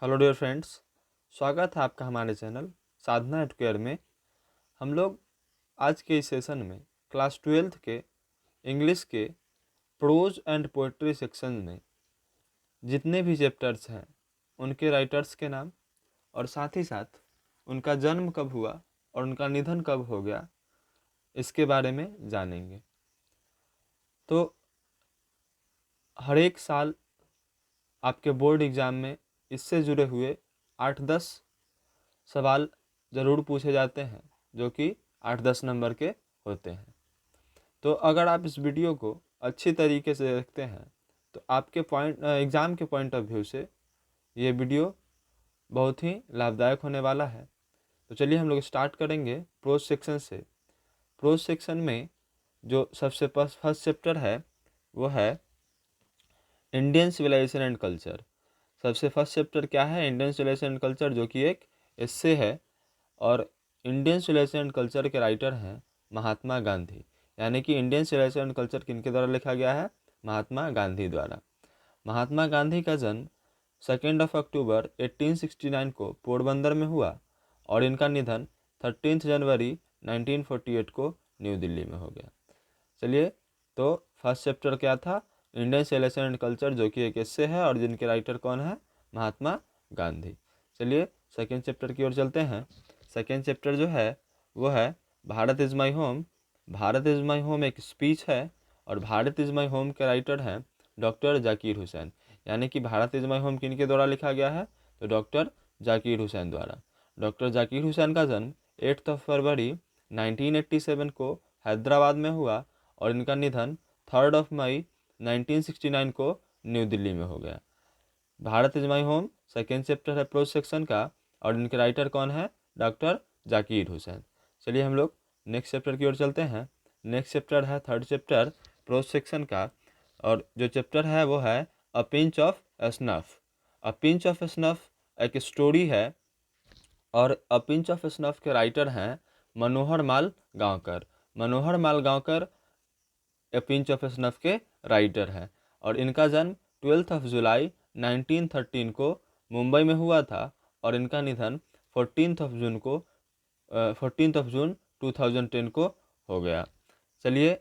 Hello dear friends, स्वागत है आपका हमारे चैनल साधना एडुकेयर में। हम लोग आज के इस सेशन में क्लास 12th के इंग्लिश के प्रोज एंड पोएट्री सेक्शन में जितने भी चैप्टर्स हैं उनके राइटर्स के नाम और साथ ही साथ उनका जन्म कब हुआ और उनका निधन कब हो गया इसके बारे में जानेंगे। तो हर एक साल आपके बोर्ड एग्ज़ाम में इससे जुड़े हुए 8-10 सवाल ज़रूर पूछे जाते हैं जो कि 8-10 नंबर के होते हैं। तो अगर आप इस वीडियो को अच्छी तरीके से देखते हैं तो आपके एग्ज़ाम के पॉइंट ऑफ व्यू से ये वीडियो बहुत ही लाभदायक होने वाला है। तो चलिए हम लोग स्टार्ट करेंगे प्रोज सेक्शन से। प्रोज सेक्शन में जो सबसे फर्स्ट चैप्टर है वो है इंडियन सिविलाइजेशन एंड कल्चर। सबसे फर्स्ट चैप्टर क्या है? इंडियन सिविलाइजेशन एंड कल्चर, जो कि एक एस्से है। और इंडियन सिविलाइजेशन एंड कल्चर के राइटर हैं महात्मा गांधी। यानी कि इंडियन सिविलाइजेशन एंड कल्चर किनके द्वारा लिखा गया है? महात्मा गांधी द्वारा। महात्मा गांधी का जन्म 2 अक्टूबर 1869 को पोरबंदर में हुआ और इनका निधन 13 जनवरी 1948 को न्यू दिल्ली में हो गया। चलिए, तो फर्स्ट चैप्टर क्या था? इंडियन सिविलाइजेशन एंड कल्चर, जो कि एक एस्से है और जिनके राइटर कौन है? महात्मा गांधी। चलिए सेकेंड चैप्टर की ओर चलते हैं। सेकेंड चैप्टर जो है वो है Bharat is my home. Bharat is my home एक स्पीच है और भारत इज़ माई होम के राइटर हैं डॉक्टर जाकिर हुसैन। यानी कि भारत इज़ माई होम किनके द्वारा लिखा गया है? तो डॉक्टर जाकिर हुसैन द्वारा। डॉक्टर जाकिर हुसैन का जन्म 8 फरवरी 1987 को हैदराबाद में हुआ और इनका निधन 3 मई 1969 को न्यू दिल्ली में हो गया। Bharat is my home second chapter है प्रोज सेक्शन का और इनके राइटर कौन है? डॉक्टर जाकिर हुसैन। चलिए हम लोग नेक्स्ट चैप्टर की ओर चलते हैं। नेक्स्ट चैप्टर है थर्ड चैप्टर प्रोज सेक्शन का और जो चैप्टर है वो है a pinch of snuff. A pinch of snuff एक स्टोरी है और अ पिंच ऑफ स्नफ के राइटर हैं मनोहर माल गांवकर। मनोहर माल गांवकर ए पिंच ऑफ स्नफ के राइटर हैं और इनका जन्म 12 जुलाई 1913 को मुंबई में हुआ था और इनका निधन 14 जून 2010 को हो गया। चलिए,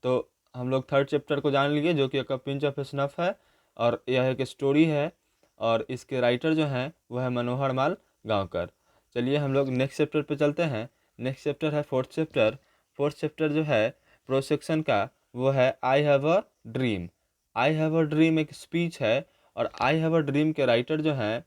तो हम लोग थर्ड चैप्टर को जान लिए जो कि एक पिंच ऑफ स्नफ है और यह एक स्टोरी है और इसके राइटर जो हैं वह है मनोहर माल गांवकर। चलिए हम लोग नेक्स्ट चैप्टर पे चलते हैं। नेक्स्ट चैप्टर है फोर्थ चैप्टर। फोर्थ चैप्टर जो है प्रोज सेक्शन का वो है I have a dream. I have a dream एक स्पीच है और आई हैव अ ड्रीम के राइटर जो हैं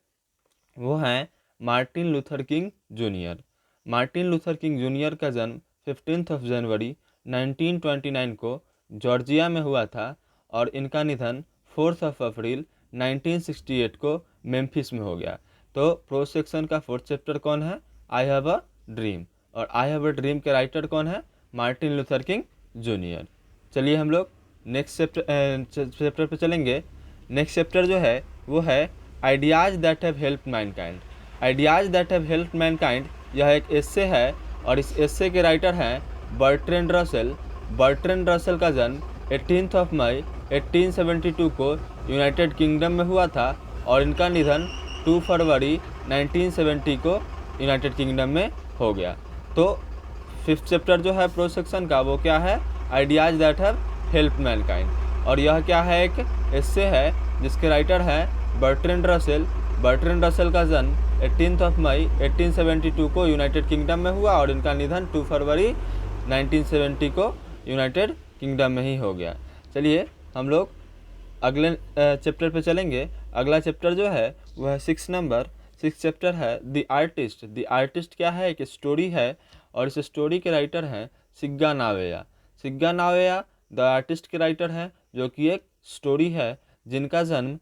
वो हैं Martin Luther king junior. Martin Luther king junior का जन्म 15 जनवरी 1929 को जॉर्जिया में हुआ था और इनका निधन 4 अप्रैल 1968 को मेम्फिस में हो गया। तो प्रोज सेक्शन का फोर्थ चैप्टर कौन है? I have a dream. और आई हैव अ ड्रीम के राइटर कौन है? Martin Luther king junior. चलिए हम लोग नेक्स्ट चैप्टर पे चलेंगे। नेक्स्ट चैप्टर जो है वो है ideas that have helped Mankind. Ideas that have helped Mankind यह एक एस्से है और इस एस्से के राइटर हैं बर्ट्रैंड रसेल। बर्ट्रैंड रसेल का जन्म 18 मई 1872 को यूनाइटेड किंगडम में हुआ था और इनका निधन 2 फरवरी 1970 को यूनाइटेड किंगडम में हो गया। तो फिफ्थ चैप्टर जो है प्रोज सेक्शन का वो क्या है? Ideas that have helped Mankind. और यह क्या है? एक एस्से है जिसके राइटर हैं बर्ट्रैंड रसेल। बर्ट्रैंड रसेल का जन्म 18 मई 1872 को यूनाइटेड किंगडम में हुआ और इनका निधन 2 फरवरी 1970 को यूनाइटेड किंगडम में ही हो गया। चलिए हम लोग अगले चैप्टर पे चलेंगे। अगला चैप्टर जो है वह है 6 चैप्टर है द आर्टिस्ट। द आर्टिस्ट क्या है? एक स्टोरी है और इस स्टोरी के राइटर हैं सिग्गा नावेया। सिग्गा नावेया द आर्टिस्ट के राइटर हैं जो कि एक स्टोरी है जिनका जन्म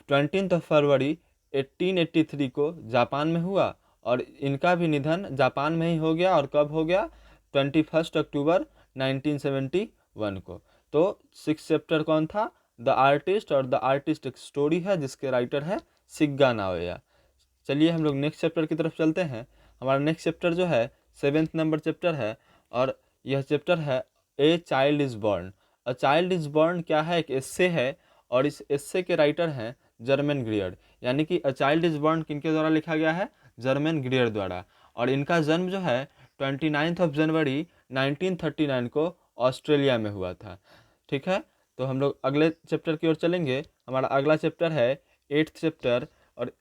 20 फरवरी 1883 को जापान में हुआ और इनका भी निधन जापान में ही हो गया। और कब हो गया? 21 अक्टूबर 1971 को। तो 6 चैप्टर कौन था? The artist. और द आर्टिस्ट एक स्टोरी है जिसके राइटर है सिग्गा नावेया। चलिए हम लोग नेक्स्ट चैप्टर की तरफ चलते हैं। हमारा नेक्स्ट चैप्टर जो है 7th नंबर चैप्टर है और यह चैप्टर है a child is born. A child is born क्या है? एक एस्से है और इस एस्से के राइटर हैं जर्मन ग्रियर, यानी कि अ चाइल्ड इज बॉर्न किनके द्वारा लिखा गया है, जर्मन ग्रियर द्वारा। और इनका जन्म जो है 29 जनवरी 1939 को ऑस्ट्रेलिया में हुआ था। ठीक है, तो हम लोग अगले चैप्टर की ओर चलेंगे। हमारा अगला चैप्टर है 8th चैप्टर, और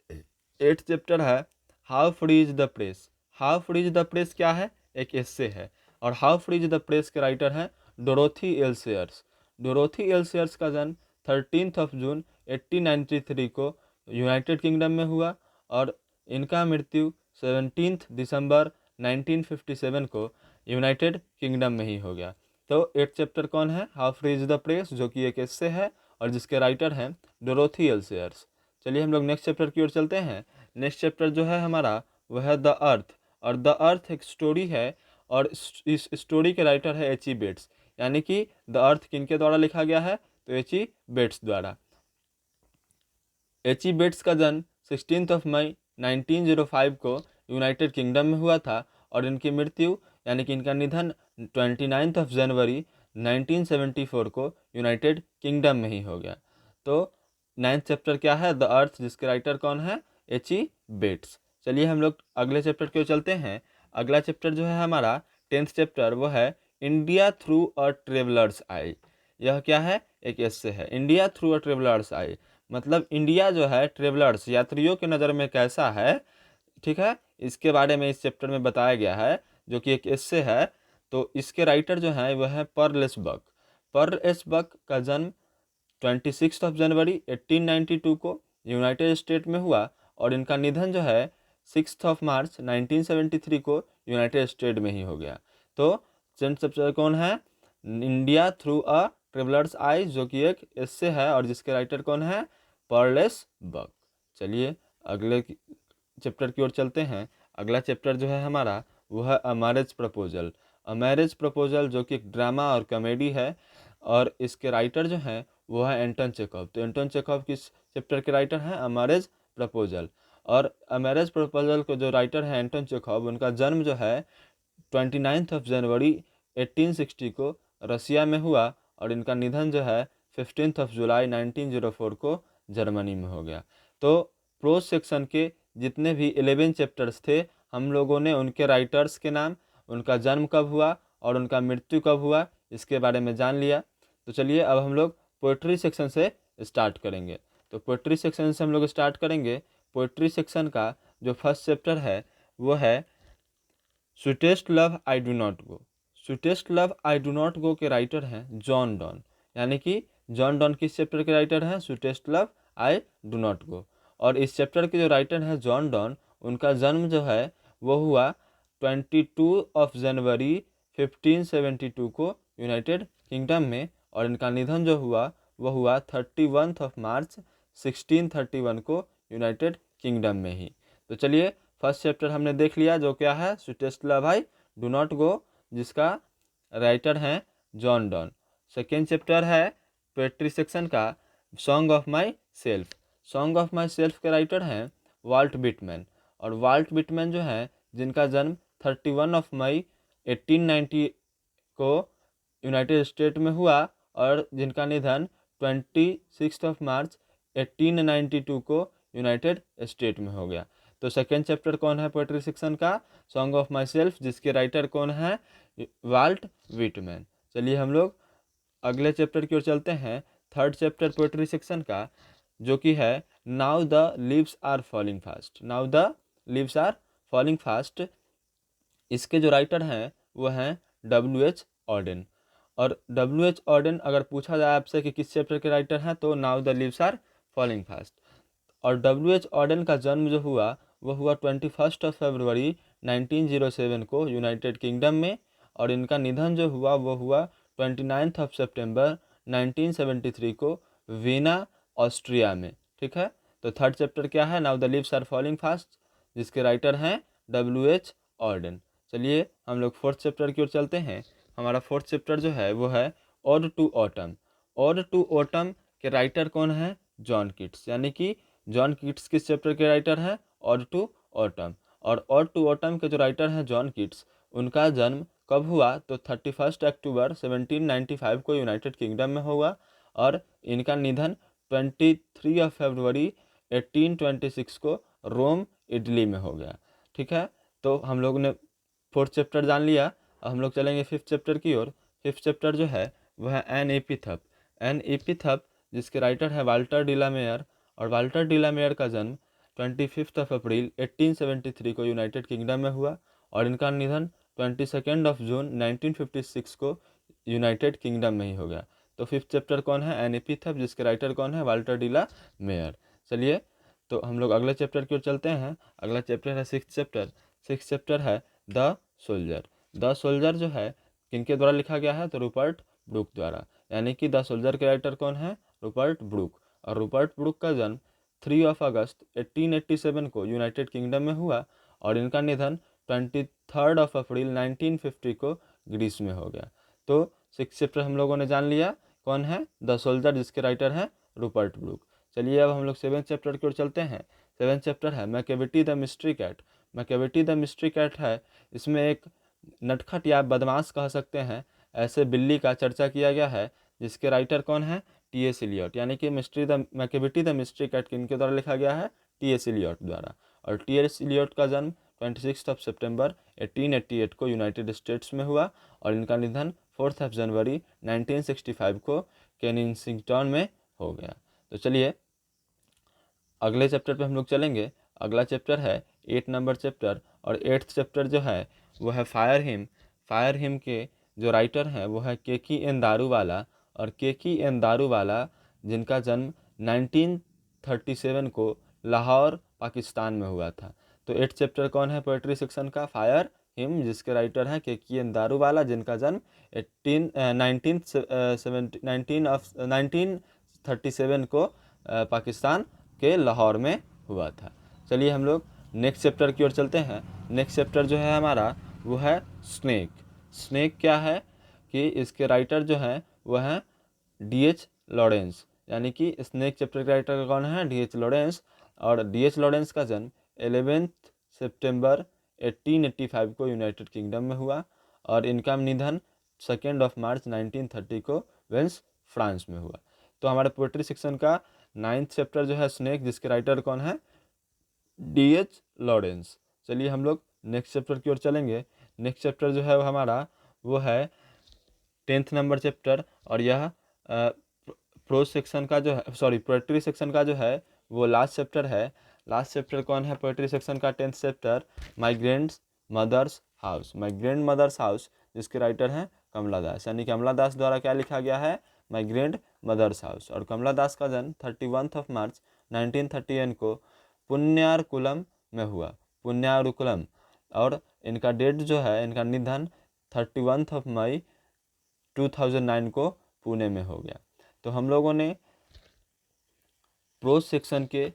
8th चैप्टर है how free is the press. How free is the press क्या है, एक एस्से है, और how free is the press के राइटर हैं Dorothy L shares. Dorothy L shares का जन्म 13 जून 1893 को यूनाइटेड किंगडम में हुआ, और इनका मृत्यु 17 दिसंबर 1957 को यूनाइटेड किंगडम में ही हो गया। तो 8th चैप्टर कौन है, how free is the press, जो कि एक एस्से है और जिसके राइटर हैं डोरोथी एल सेयर्स। चलिए हम लोग नेक्स्ट चैप्टर की ओर चलते हैं। नेक्स्ट चैप्टर जो है हमारा वह है द अर्थ, और द अर्थ एक स्टोरी है, और इस स्टोरी के राइटर है एच ई बेट्स। यानी कि द अर्थ किनके द्वारा लिखा गया है, तो एच ई बेट्स द्वारा। एच ई बेट्स का जन्म 16 मई 1905 को यूनाइटेड किंगडम में हुआ था, और इनकी मृत्यु यानी कि इनका निधन 29 जनवरी 1974 को यूनाइटेड किंगडम में ही हो गया। तो 9th चैप्टर क्या है, द अर्थ, जिसके राइटर कौन है, एच ई बेट्स। चलिए हम लोग अगले चैप्टर की ओर चलते हैं। अगला चैप्टर जो है हमारा 10th चैप्टर, वो है इंडिया थ्रू अ ट्रेवलर्स आई। यह क्या है, एक एस्से है, इंडिया थ्रू अ ट्रेवलर्स आई, मतलब इंडिया जो है ट्रेवलर्स यात्रियों की नज़र में कैसा है। ठीक है, इसके बारे में इस चैप्टर में बताया गया है, जो कि एक एस्से है। तो इसके राइटर जो हैं वह है Pearl S Buck. Pearl S Buck का जन्म 26 जनवरी 1892 को यूनाइटेड स्टेट में हुआ, और इनका निधन जो है 6 मार्च 1973 को यूनाइटेड स्टेट में ही हो गया। तो सेंट चैप्टर कौन है, इंडिया थ्रू अ ट्रेवलर्स आई, जो कि एक एस्से है और जिसके राइटर कौन है, पर्ल एस बक। चलिए अगले चैप्टर की ओर चलते हैं। अगला चैप्टर जो है हमारा वह है a marriage proposal. A marriage proposal जो कि एक ड्रामा और कॉमेडी है, और इसके राइटर जो हैं वो है एंटन चेखव। तो एंटन चेखव किस चैप्टर के राइटर हैं, अ मैरिज प्रपोजल। और अ मैरिज प्रपोजल के जो राइटर हैं एंटन चेखव, उनका जन्म जो है 29 जनवरी 1860 को रसिया में हुआ, और इनका निधन जो है 15 जुलाई 1904 को जर्मनी में हो गया। तो प्रोज सेक्शन के जितने भी 11 चैप्टर्स थे, हम लोगों ने उनके राइटर्स के नाम, उनका जन्म कब हुआ और उनका मृत्यु कब हुआ, इसके बारे में जान लिया। तो चलिए अब हम लोग पोइट्री सेक्शन से स्टार्ट करेंगे। तो पोइट्री सेक्शन से हम लोग स्टार्ट करेंगे। पोइट्री सेक्शन का जो फर्स्ट चैप्टर है वो है sweetest love I do not go. Sweetest love I do not go के राइटर हैं जॉन डॉन। यानी कि जॉन डॉन किस चैप्टर के राइटर हैं, sweetest love I do not go. और इस चैप्टर के जो राइटर हैं जॉन डॉन, उनका जन्म जो है वो हुआ 22 जनवरी 1572 को यूनाइटेड किंगडम में, और इनका निधन जो हुआ वो हुआ 31 मार्च 1631 को यूनाइटेड किंगडम में ही। तो चलिए फर्स्ट चैप्टर हमने देख लिया, जो क्या है, sweetest love I do not go, जिसका राइटर हैं जॉन डॉन। सेकेंड चैप्टर है पोएट्री सेक्शन का song of my self. Song of my self के राइटर हैं वाल्ट विटमैन। और वाल्ट विटमैन जो हैं, जिनका जन्म 31 मई 1890 को यूनाइटेड स्टेट में हुआ, और जिनका निधन 26 मार्च 1892 को यूनाइटेड स्टेट में हो गया। तो सेकेंड चैप्टर कौन है पोएट्री सेक्शन का, सॉन्ग ऑफ माई सेल्फ, जिसके राइटर कौन है, वाल्ट विटमैन। चलिए हम लोग अगले चैप्टर की ओर चलते हैं। थर्ड चैप्टर पोएट्री सेक्शन का जो कि है now the leaves are falling fast. Now the leaves are falling fast, इसके जो राइटर हैं वो हैं W.H. ऑडेन। और W.H. ऑडेन अगर पूछा जाए आपसे कि किस चैप्टर के राइटर हैं, तो now the leaves are falling fast. और W.H. ऑडेन का जन्म जो हुआ वो हुआ 21 फरवरी 1907 को यूनाइटेड किंगडम में, और इनका निधन जो हुआ वो हुआ 29 सितंबर 1973 को वीना ऑस्ट्रिया में। ठीक है, तो थर्ड चैप्टर क्या है, now the leaves are falling fast, जिसके राइटर हैं W.H. ऑडेन। चलिए हम लोग फोर्थ चैप्टर की ओर चलते हैं। हमारा फोर्थ चैप्टर जो है वो है ode to autumn. Ode to autumn के राइटर कौन है, जॉन कीट्स। यानी कि जॉन कीट्स किस चैप्टर के राइटर हैं, ऑड टू ऑटम। और ऑड टू ऑटम के जो राइटर हैं जॉन कीट्स, उनका जन्म कब हुआ, तो 31 अक्टूबर 1795 को यूनाइटेड किंगडम में हुआ, और इनका निधन फरवरी 1826 को रोम इटली में हो गया। ठीक है, तो हम लोग ने 4th चैप्टर जान लिया। अब हम लोग चलेंगे 5th चैप्टर की ओर। 5th चैप्टर जो है वह है एन एपिथप। एन एपिथप जिसके राइटर है वाल्टर डी ला मेयर, और वाल्टर डी ला मेयर का जन्म 25 अप्रैल 1873 को यूनाइटेड किंगडम में हुआ, और इनका निधन 22 जून 1956 को यूनाइटेड किंगडम में ही हो गया। तो 5th चैप्टर कौन है? एन एपिथप, जिसके राइटर कौन है? Walter de la Mare. चलिए, तो हम लोग अगले चैप्टर की ओर चलते हैं। अगला चैप्टर है 6th चैप्टर। 6th चैप्टर है द सोल्जर। द सोल्जर जो है किनके द्वारा लिखा गया है? तो रूपर्ट ब्रूक द्वारा, यानी कि द सोल्जर के राइटर कौन है? Rupert Brooke. और रूपर्ट ब्रूक का जन्म 3 अगस्त 1887 को यूनाइटेड किंगडम में हुआ, और इनका निधन 23 अप्रैल 1950 को ग्रीस में हो गया। तो 6th चैप्टर हम लोगों ने जान लिया कौन है? द सोल्जर, जिसके राइटर हैं रूपर्ट ब्रूक। चलिए, अब हम लोग 7th चैप्टर की ओर चलते हैं। 7th चैप्टर है Macavity the mystery cat. Macavity the mystery cat है, इसमें एक नटखट या बदमाश कह सकते हैं ऐसे बिल्ली का चर्चा किया गया है, जिसके राइटर कौन है? टी.एस. इलियट। यानी कि मैकेविटी द मिस्ट्री कैट किनके द्वारा लिखा गया है? टी.एस. इलियट द्वारा। और टी.एस. इलियट का जन्म 26 सितंबर 1888 को यूनाइटेड स्टेट्स में हुआ, और इनका निधन 4 जनवरी 1965 को केनिंगटन में हो गया। तो चलिए, अगले चैप्टर पे हम लोग चलेंगे। अगला चैप्टर है 8 नंबर चैप्टर, और 8th चैप्टर जो है वो है फायर हिम। फायर हिम के जो राइटर हैं वो है केकी एन दारूवाला, और केकी एन दारूवाला जिनका जन्म 1937 को लाहौर पाकिस्तान में हुआ था। तो 8th चैप्टर कौन है पोएट्री सेक्शन का? फायर हिम, जिसके राइटर हैं केकी एन दारूवाला, जिनका जन्म 1937 को पाकिस्तान के लाहौर में हुआ था। चलिए, हम लोग नेक्स्ट चैप्टर की ओर चलते हैं। नेक्स्ट चैप्टर जो है हमारा वो है स्नेक। स्नेक क्या है कि इसके राइटर जो हैं वो हैं डी.एच. लॉरेंस, यानी कि स्नेक चैप्टर के राइटर कौन है? डी.एच. लॉरेंस। और डी.एच. लॉरेंस का जन्म 11 सितंबर 1885 को यूनाइटेड किंगडम में हुआ, और इनका निधन 2 मार्च 1930 को वेंस, फ्रांस में हुआ। तो हमारे पोएट्री सेक्शन का 9th चैप्टर जो है स्नेक, जिसके राइटर कौन है? डी.एच. लॉरेंस। चलिए, हम लोग नेक्स्ट चैप्टर की ओर चलेंगे। नेक्स्ट चैप्टर जो है वो हमारा वो है 10th नंबर चैप्टर, और यह प्रोज सेक्शन का जो है, सॉरी, पोएट्री सेक्शन का जो है वो लास्ट चैप्टर है। लास्ट चैप्टर कौन है पोएट्री सेक्शन का? 10th chapter my grand mother's house. My grand mother's house, जिसके राइटर हैं कमला दास, यानी कमला दास द्वारा क्या लिखा गया है? My grand mother's house. और कमला दास का जन्म 31 मार्च 1931 को पुण्यारकुलम में हुआ, पुण्यारकुलम। और इनका डेट जो है, इनका निधन 31 मई 2009 को पुणे में हो गया। तो हम लोगों ने प्रोज सेक्शन के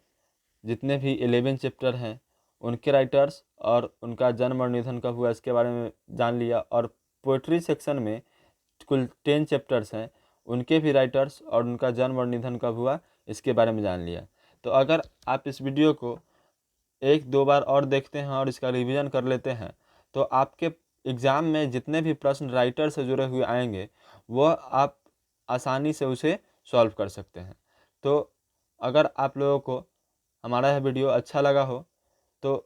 जितने भी 11 चैप्टर हैं उनके राइटर्स और उनका जन्म और निधन कब हुआ इसके बारे में जान लिया, और पोएट्री सेक्शन में कुल 10 चैप्टर्स हैं, उनके भी राइटर्स और उनका जन्म और निधन कब हुआ इसके बारे में जान लिया। तो अगर आप इस वीडियो को 1-2 बार और देखते हैं और इसका रिवीजन कर लेते हैं, तो आपके एग्ज़ाम में जितने भी प्रश्न राइटर से जुड़े हुए आएंगे वह आप आसानी से उसे सॉल्व कर सकते हैं। तो अगर आप लोगों को हमारा यह वीडियो अच्छा लगा हो तो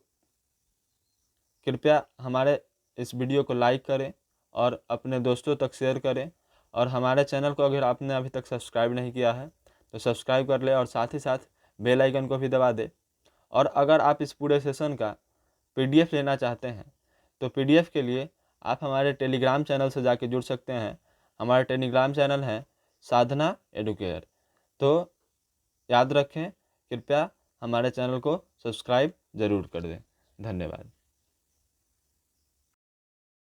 कृपया हमारे इस वीडियो को लाइक करें और अपने दोस्तों तक शेयर करें, और हमारे चैनल को अगर आपने अभी तक सब्सक्राइब नहीं किया है तो सब्सक्राइब कर ले, और साथ ही साथ बेल आइकन को भी दबा दे। और अगर आप इस पूरे सेशन का PDF लेना चाहते हैं तो PDF के लिए आप हमारे टेलीग्राम चैनल से जाके जुड़ सकते हैं। हमारा टेलीग्राम चैनल है साधना एडुकेयर। तो याद रखें, कृपया हमारे चैनल को सब्सक्राइब ज़रूर कर दें। धन्यवाद।